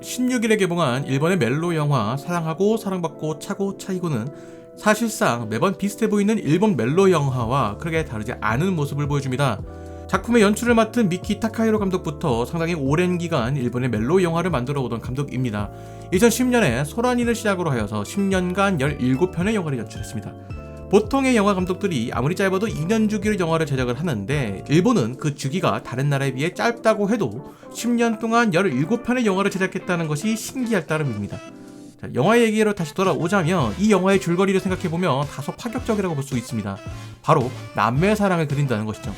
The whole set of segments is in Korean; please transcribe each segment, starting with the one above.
16일에 개봉한 일본의 멜로 영화 사랑하고 사랑받고 차고 차이고는 사실상 매번 비슷해 보이는 일본 멜로 영화와 크게 다르지 않은 모습을 보여줍니다. 작품의 연출을 맡은 미키 타카히로 감독부터 상당히 오랜 기간 일본의 멜로 영화를 만들어 오던 감독입니다. 2010년에 소란이를 시작으로 하여서 10년간 17편의 영화를 연출했습니다. 보통의 영화 감독들이 아무리 짧아도 2년 주기로 영화를 제작을 하는데 일본은 그 주기가 다른 나라에 비해 짧다고 해도 10년 동안 17편의 영화를 제작했다는 것이 신기할 따름입니다. 자, 영화 얘기로 다시 돌아오자면 이 영화의 줄거리를 생각해보면 다소 파격적이라고 볼 수 있습니다. 바로 남매의 사랑을 그린다는 것이죠.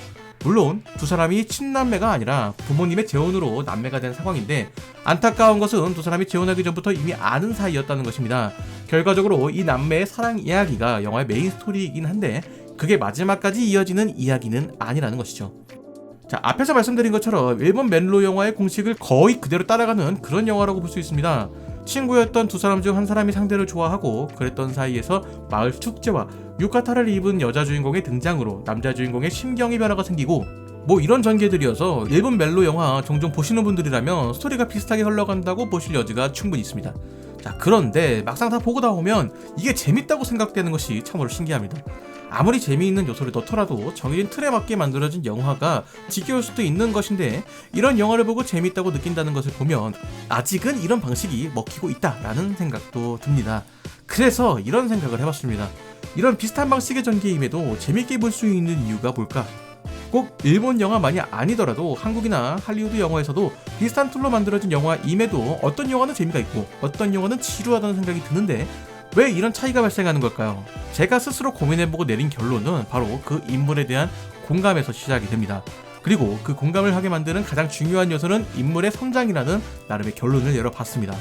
물론 두 사람이 친남매가 아니라 부모님의 재혼으로 남매가 된 상황인데 안타까운 것은 두 사람이 재혼하기 전부터 이미 아는 사이였다는 것입니다. 결과적으로 이 남매의 사랑 이야기가 영화의 메인 스토리이긴 한데 그게 마지막까지 이어지는 이야기는 아니라는 것이죠. 자, 앞에서 말씀드린 것처럼 일본 멜로 영화의 공식을 거의 그대로 따라가는 그런 영화라고 볼 수 있습니다. 친구였던 두 사람 중 한 사람이 상대를 좋아하고 그랬던 사이에서 마을 축제와 유카타를 입은 여자 주인공의 등장으로 남자 주인공의 심경의 변화가 생기고 뭐 이런 전개들이어서 일본 멜로 영화 종종 보시는 분들이라면 스토리가 비슷하게 흘러간다고 보실 여지가 충분히 있습니다. 자, 그런데 막상 다 보고 나오면 이게 재밌다고 생각되는 것이 참으로 신기합니다. 아무리 재미있는 요소를 넣더라도 정해진 틀에 맞게 만들어진 영화가 지겨울 수도 있는 것인데 이런 영화를 보고 재밌다고 느낀다는 것을 보면 아직은 이런 방식이 먹히고 있다라는 생각도 듭니다. 그래서 이런 생각을 해봤습니다. 이런 비슷한 방식의 전개임에도 재밌게 볼 수 있는 이유가 뭘까? 꼭 일본 영화만이 아니더라도 한국이나 할리우드 영화에서도 비슷한 툴로 만들어진 영화임에도 어떤 영화는 재미가 있고 어떤 영화는 지루하다는 생각이 드는데 왜 이런 차이가 발생하는 걸까요? 제가 스스로 고민해보고 내린 결론은 바로 그 인물에 대한 공감에서 시작이 됩니다. 그리고 그 공감을 하게 만드는 가장 중요한 요소는 인물의 성장이라는 나름의 결론을 내려봤습니다.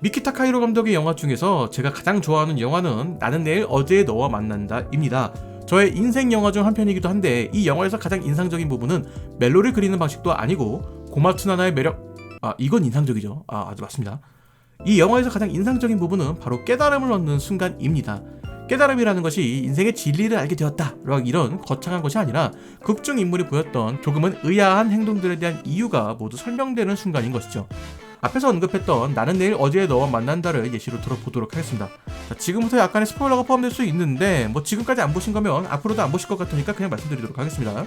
미키 타카히로 감독의 영화 중에서 제가 가장 좋아하는 영화는 나는 내일 어제의 너와 만난다 입니다. 저의 인생 영화 중 한 편이기도 한데 이 영화에서 가장 인상적인 부분은 멜로를 그리는 방식도 아니고 고마츠나나의 매력 이건 인상적이죠. 아주 맞습니다. 이 영화에서 가장 인상적인 부분은 바로 깨달음을 얻는 순간입니다. 깨달음이라는 것이 인생의 진리를 알게 되었다 이런 거창한 것이 아니라 극중 인물이 보였던 조금은 의아한 행동들에 대한 이유가 모두 설명되는 순간인 것이죠. 앞에서 언급했던 나는 내일 어제의 너와 만난다를 예시로 들어보도록 하겠습니다. 자, 지금부터 약간의 스포일러가 포함될 수 있는데 지금까지 안 보신 거면 앞으로도 안 보실 것 같으니까 그냥 말씀드리도록 하겠습니다.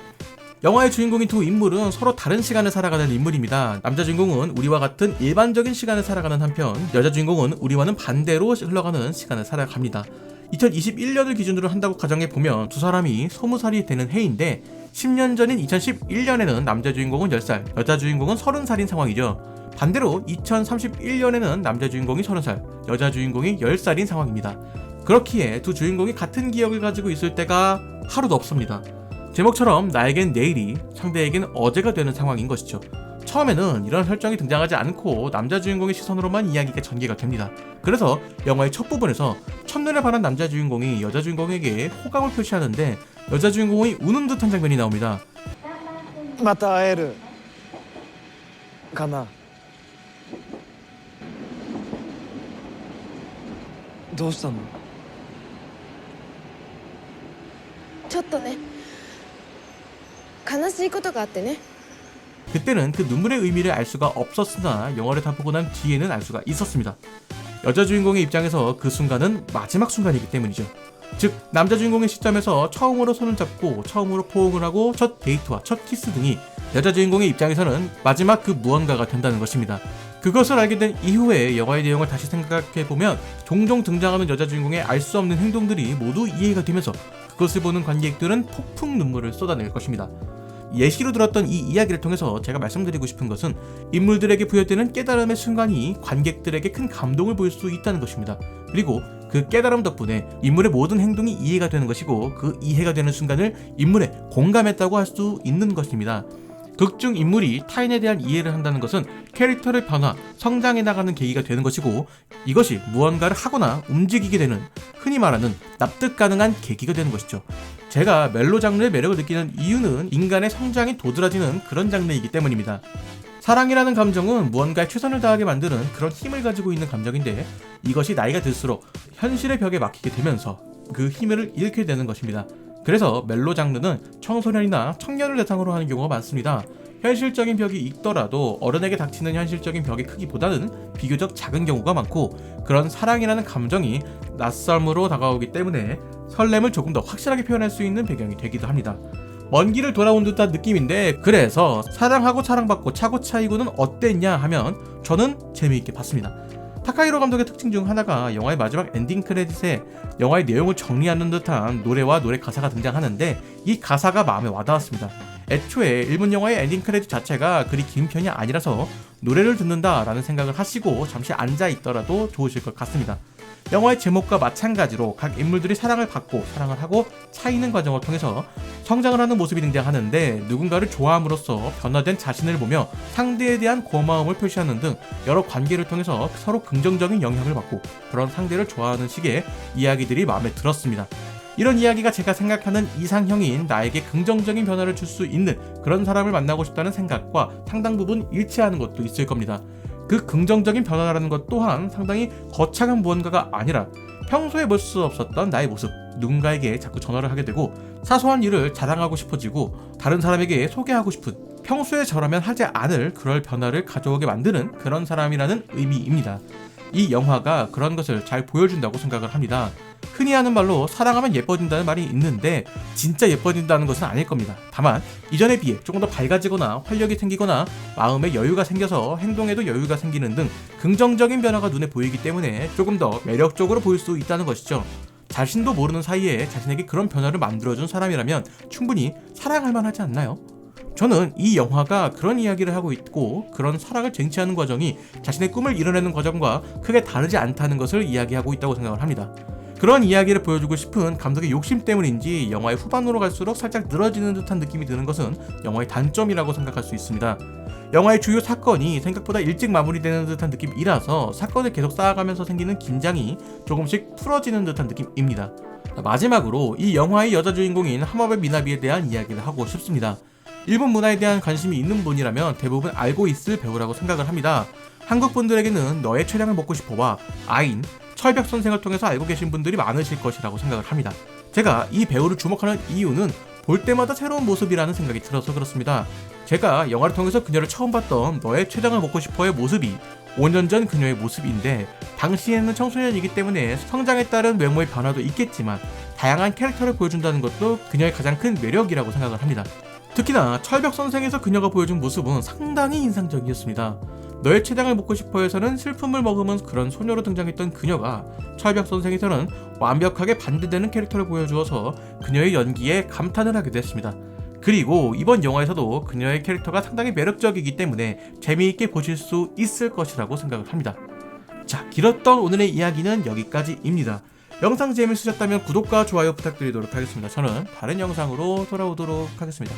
영화의 주인공인 두 인물은 서로 다른 시간을 살아가는 인물입니다. 남자 주인공은 우리와 같은 일반적인 시간을 살아가는 한편 여자 주인공은 우리와는 반대로 흘러가는 시간을 살아갑니다. 2021년을 기준으로 한다고 가정해보면 두 사람이 20살이 되는 해인데 10년 전인 2011년에는 남자 주인공은 10살, 여자 주인공은 30살인 상황이죠. 반대로 2031년에는 남자 주인공이 30살, 여자 주인공이 10살인 상황입니다. 그렇기에 두 주인공이 같은 기억을 가지고 있을 때가 하루도 없습니다. 제목처럼 나에겐 내일이 상대에겐 어제가 되는 상황인 것이죠. 처음에는 이런 설정이 등장하지 않고 남자 주인공의 시선으로만 이야기가 전개가 됩니다. 그래서 영화의 첫 부분에서 첫눈에 반한 남자 주인공이 여자 주인공에게 호감을 표시하는데 여자 주인공이 우는 듯한 장면이 나옵니다. また会えるかな。どうしたの？ちょっとね悲しいことがあってね 그때는 그 눈물의 의미를 알 수가 없었으나 영화를 다 보고 난 뒤에는 알 수가 있었습니다. 여자 주인공의 입장에서 그 순간은 마지막 순간이기 때문이죠. 즉 남자 주인공의 시점에서 처음으로 손을 잡고 처음으로 포옹을 하고 첫 데이트와 첫 키스 등이 여자 주인공의 입장에서는 마지막 그 무언가가 된다는 것입니다. 그것을 알게 된 이후에 영화의 내용을 다시 생각해보면 종종 등장하는 여자 주인공의 알 수 없는 행동들이 모두 이해가 되면서 그것을 보는 관객들은 폭풍 눈물을 쏟아낼 것입니다. 예시로 들었던 이 이야기를 통해서 제가 말씀드리고 싶은 것은 인물들에게 부여되는 깨달음의 순간이 관객들에게 큰 감동을 보일 수 있다는 것입니다. 그리고 그 깨달음 덕분에 인물의 모든 행동이 이해가 되는 것이고 그 이해가 되는 순간을 인물에 공감했다고 할 수 있는 것입니다. 극중 인물이 타인에 대한 이해를 한다는 것은 캐릭터의 변화, 성장해 나가는 계기가 되는 것이고 이것이 무언가를 하거나 움직이게 되는 흔히 말하는 납득 가능한 계기가 되는 것이죠. 제가 멜로 장르의 매력을 느끼는 이유는 인간의 성장이 도드라지는 그런 장르이기 때문입니다. 사랑이라는 감정은 무언가에 최선을 다하게 만드는 그런 힘을 가지고 있는 감정인데 이것이 나이가 들수록 현실의 벽에 막히게 되면서 그 힘을 잃게 되는 것입니다. 그래서 멜로 장르는 청소년이나 청년을 대상으로 하는 경우가 많습니다. 현실적인 벽이 있더라도 어른에게 닥치는 현실적인 벽의 크기보다는 비교적 작은 경우가 많고, 그런 사랑이라는 감정이 낯섦으로 다가오기 때문에 설렘을 조금 더 확실하게 표현할 수 있는 배경이 되기도 합니다. 먼 길을 돌아온 듯한 느낌인데, 그래서 사랑하고 사랑받고 차고 차이고는 어땠냐 하면 저는 재미있게 봤습니다. 타카히로 감독의 특징 중 하나가 영화의 마지막 엔딩 크레딧에 영화의 내용을 정리하는 듯한 노래와 노래 가사가 등장하는데, 이 가사가 마음에 와닿았습니다. 애초에 일본 영화의 엔딩 크레딧 자체가 그리 긴 편이 아니라서 노래를 듣는다 라는 생각을 하시고 잠시 앉아있더라도 좋으실 것 같습니다. 영화의 제목과 마찬가지로 각 인물들이 사랑을 받고 사랑을 하고 차이는 과정을 통해서 성장을 하는 모습이 등장하는데, 누군가를 좋아함으로써 변화된 자신을 보며 상대에 대한 고마움을 표시하는 등 여러 관계를 통해서 서로 긍정적인 영향을 받고 그런 상대를 좋아하는 식의 이야기들이 마음에 들었습니다. 이런 이야기가 제가 생각하는 이상형인 나에게 긍정적인 변화를 줄 수 있는 그런 사람을 만나고 싶다는 생각과 상당 부분 일치하는 것도 있을 겁니다. 그 긍정적인 변화라는 것 또한 상당히 거창한 무언가가 아니라 평소에 볼 수 없었던 나의 모습, 누군가에게 자꾸 전화를 하게 되고 사소한 일을 자랑하고 싶어지고 다른 사람에게 소개하고 싶은, 평소에 저라면 하지 않을 그럴 변화를 가져오게 만드는 그런 사람이라는 의미입니다. 이 영화가 그런 것을 잘 보여준다고 생각을 합니다. 흔히 하는 말로 사랑하면 예뻐진다는 말이 있는데 진짜 예뻐진다는 것은 아닐 겁니다. 다만 이전에 비해 조금 더 밝아지거나 활력이 생기거나 마음에 여유가 생겨서 행동에도 여유가 생기는 등 긍정적인 변화가 눈에 보이기 때문에 조금 더 매력적으로 보일 수 있다는 것이죠. 자신도 모르는 사이에 자신에게 그런 변화를 만들어준 사람이라면 충분히 사랑할 만하지 않나요? 저는 이 영화가 그런 이야기를 하고 있고, 그런 사랑을 쟁취하는 과정이 자신의 꿈을 이뤄내는 과정과 크게 다르지 않다는 것을 이야기하고 있다고 생각을 합니다. 그런 이야기를 보여주고 싶은 감독의 욕심 때문인지 영화의 후반으로 갈수록 살짝 늘어지는 듯한 느낌이 드는 것은 영화의 단점이라고 생각할 수 있습니다. 영화의 주요 사건이 생각보다 일찍 마무리되는 듯한 느낌이라서 사건을 계속 쌓아가면서 생기는 긴장이 조금씩 풀어지는 듯한 느낌입니다. 마지막으로 이 영화의 여자 주인공인 하마베 미나비에 대한 이야기를 하고 싶습니다. 일본 문화에 대한 관심이 있는 분이라면 대부분 알고 있을 배우라고 생각을 합니다. 한국 분들에게는 너의 최량을 먹고 싶어와 아인, 철벽 선생을 통해서 알고 계신 분들이 많으실 것이라고 생각을 합니다. 제가 이 배우를 주목하는 이유는 볼 때마다 새로운 모습이라는 생각이 들어서 그렇습니다. 제가 영화를 통해서 그녀를 처음 봤던 너의 최장을 먹고 싶어의 모습이 5년 전 그녀의 모습인데, 당시에는 청소년이기 때문에 성장에 따른 외모의 변화도 있겠지만 다양한 캐릭터를 보여준다는 것도 그녀의 가장 큰 매력이라고 생각을 합니다. 특히나 철벽 선생에서 그녀가 보여준 모습은 상당히 인상적이었습니다. 너의 최장을 먹고 싶어에서는 슬픔을 머금은 그런 소녀로 등장했던 그녀가 철벽 선생에서는 완벽하게 반대되는 캐릭터를 보여주어서 그녀의 연기에 감탄을 하게 됐습니다. 그리고 이번 영화에서도 그녀의 캐릭터가 상당히 매력적이기 때문에 재미있게 보실 수 있을 것이라고 생각을 합니다. 자, 길었던 오늘의 이야기는 여기까지입니다. 영상 재밌으셨다면 구독과 좋아요 부탁드리도록 하겠습니다. 저는 다른 영상으로 돌아오도록 하겠습니다.